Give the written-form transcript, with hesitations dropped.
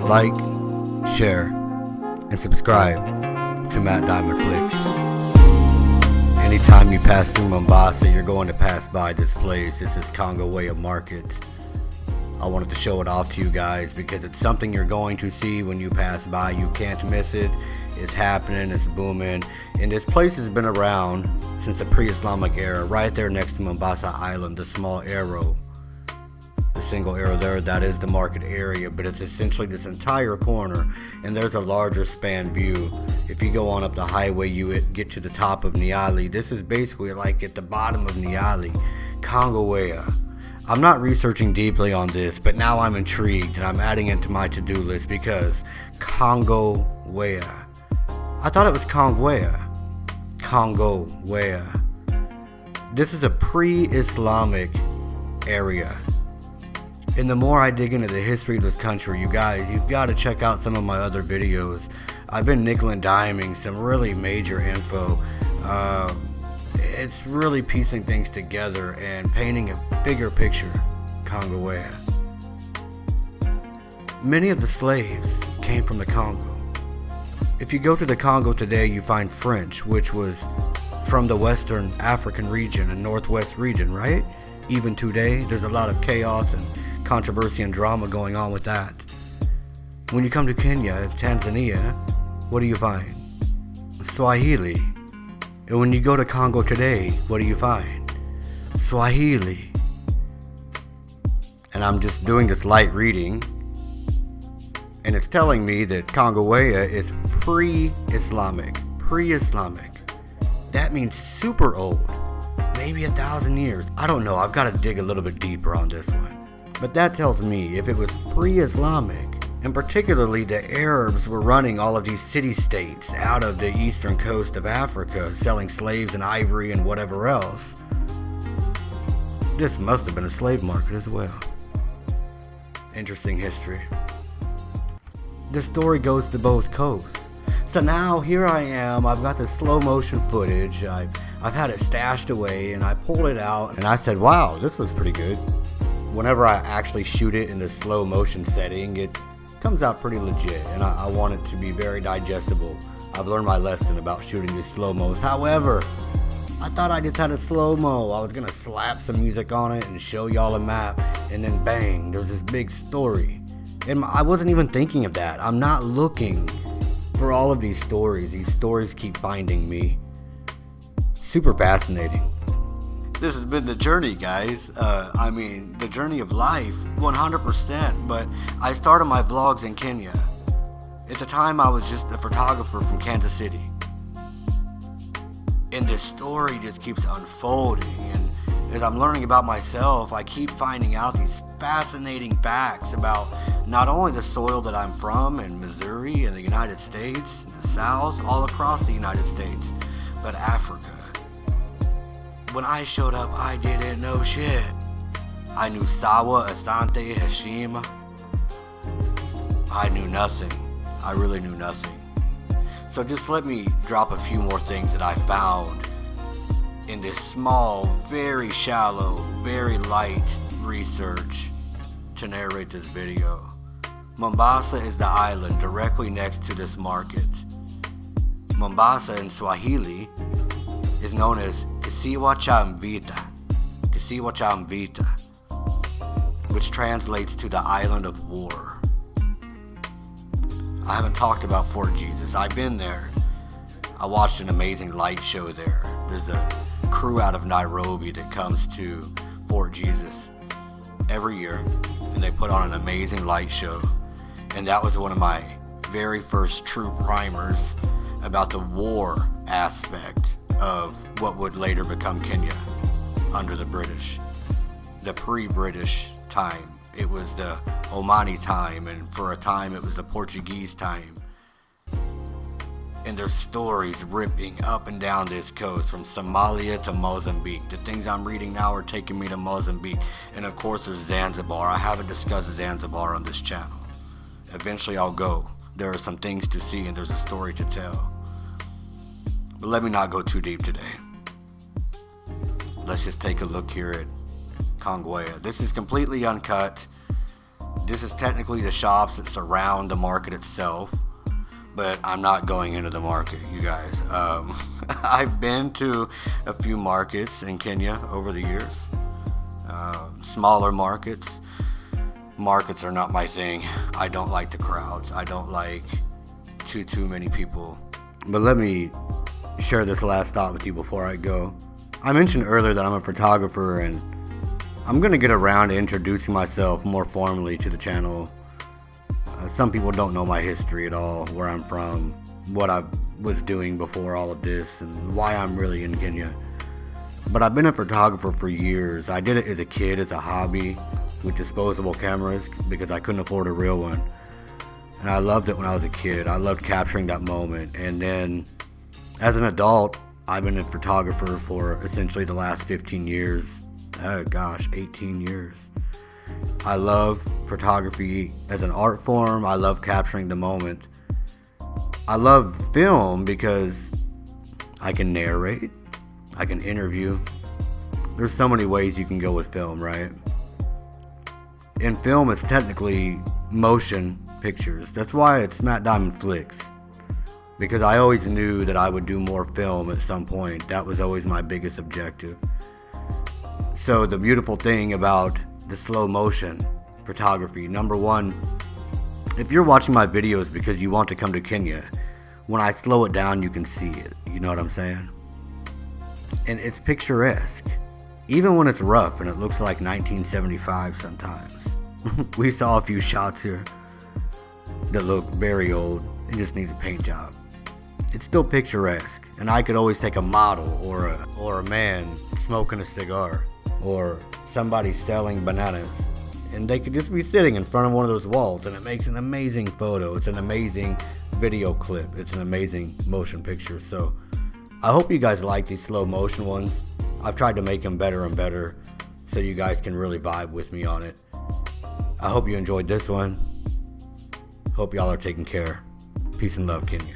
like, share, and subscribe to Matt Diamond Flix. Anytime you pass through Mombasa, you're going to pass by this place. This is Kongowea Market. I wanted to show it off to you guys because it's something you're going to see when you pass by. You can't miss it. It's happening, it's booming. And this place has been around since the pre-Islamic era, right there next to Mombasa Island, the small arrow. The single arrow there, that is the market area, but it's essentially this entire corner, and there's a larger span view. If you go on up the highway, you get to the top of Nyali. This is basically like at the bottom of Nyali, Kongowea. I'm not researching deeply on this, but now I'm intrigued and I'm adding it to my to-do list because Kongowea. I thought it was Kongowea. Kongowea. This is a pre-Islamic area. And the more I dig into the history of this country, you guys, you've got to check out some of my other videos. I've been nickel and diming some really major info. It's really piecing things together and painting a bigger picture. Kongowea. Many of the slaves came from the Congo. If you go to the Congo today, you find French, which was from the Western African region and Northwest region, right? Even today, there's a lot of chaos and controversy and drama going on with that. When you come to Kenya, Tanzania, what do you find? Swahili. And when you go to Congo today, what do you find? Swahili. And I'm just doing this light reading, and it's telling me that Kongowea is pre-Islamic. Pre-Islamic. That means super old. Maybe 1,000 years. I don't know. I've got to dig a little bit deeper on this one. But that tells me if it was pre-Islamic, and particularly the Arabs were running all of these city-states out of the eastern coast of Africa, selling slaves and ivory and whatever else, this must have been a slave market as well. Interesting history. The story goes to both coasts. So now here I am, I've got this slow motion footage, I've had it stashed away, and I pulled it out and I said, wow, this looks pretty good. Whenever I actually shoot it in the slow motion setting, it comes out pretty legit, and I want it to be very digestible. I've learned my lesson about shooting these slow-mos. However, I thought I just had a slow-mo. I was gonna slap some music on it and show y'all a map, and then bang, there's this big story. And I wasn't even thinking of that. I'm not looking for all of these stories. These stories keep finding me. Super fascinating. This has been the journey, guys. The journey of life, 100%. But I started my vlogs in Kenya. At the time, I was just a photographer from Kansas City. And this story just keeps unfolding. And as I'm learning about myself, I keep finding out these fascinating facts about not only the soil that I'm from in Missouri in the United States, the South, all across the United States, but Africa. When I showed up, I didn't know shit. I knew Sawa, Asante, Hashima. I knew nothing. I really knew nothing. So just let me drop a few more things that I found in this small, very shallow, very light research to narrate this video. Mombasa is the island directly next to this market. Mombasa in Swahili is known as Kisiwa cha Mvita, Kisiwa cha Mvita, which translates to the island of war. I haven't talked about Fort Jesus. I've been there. I watched an amazing light show there. There's a crew out of Nairobi that comes to Fort Jesus every year, and they put on an amazing light show. And that was one of my very first true primers about the war aspect of what would later become Kenya under the British. The pre-British time. It was the Omani time, and for a time it was the Portuguese time. And there's stories ripping up and down this coast from Somalia to Mozambique. The things I'm reading now are taking me to Mozambique. And of course there's Zanzibar. I haven't discussed Zanzibar on this channel. Eventually I'll go. There are some things to see and there's a story to tell. But let me not go too deep today. Let's just take a look here at Kongowea. This is completely uncut. This is technically the shops that surround the market itself, but I'm not going into the market, you guys. I've been to a few markets in Kenya over the years. Smaller markets. Markets are not my thing. I don't like the crowds. I don't like too many people. But let me share this last thought with you before I go. I mentioned earlier that I'm a photographer, and I'm going to get around to introducing myself more formally to the channel. Some people don't know my history at all, where I'm from, what I was doing before all of this, and why I'm really in Kenya. But I've been a photographer for years. I did it as a kid, as a hobby, with disposable cameras, because I couldn't afford a real one. And I loved it when I was a kid. I loved capturing that moment. And then as an adult, I've been a photographer for essentially the last 15 years. 18 years. I love photography as an art form. I love capturing the moment. I love film because I can narrate, I can interview. There's so many ways you can go with film, right? And film is technically motion pictures. That's why it's not Diamond Flix. Because I always knew that I would do more film at some point. That was always my biggest objective. So the beautiful thing about the slow motion photography, number one, if you're watching my videos because you want to come to Kenya, when I slow it down, you can see it. You know what I'm saying? And it's picturesque. Even when it's rough and it looks like 1975 sometimes. We saw a few shots here that look very old. It just needs a paint job. It's still picturesque, and I could always take a model or a man smoking a cigar or somebody selling bananas, and they could just be sitting in front of one of those walls, and it makes an amazing photo. It's an amazing video clip. It's an amazing motion picture. So I hope you guys like these slow motion ones. I've tried to make them better and better so you guys can really vibe with me on it. I hope you enjoyed this one. Hope y'all are taking care. Peace and love, Kenya.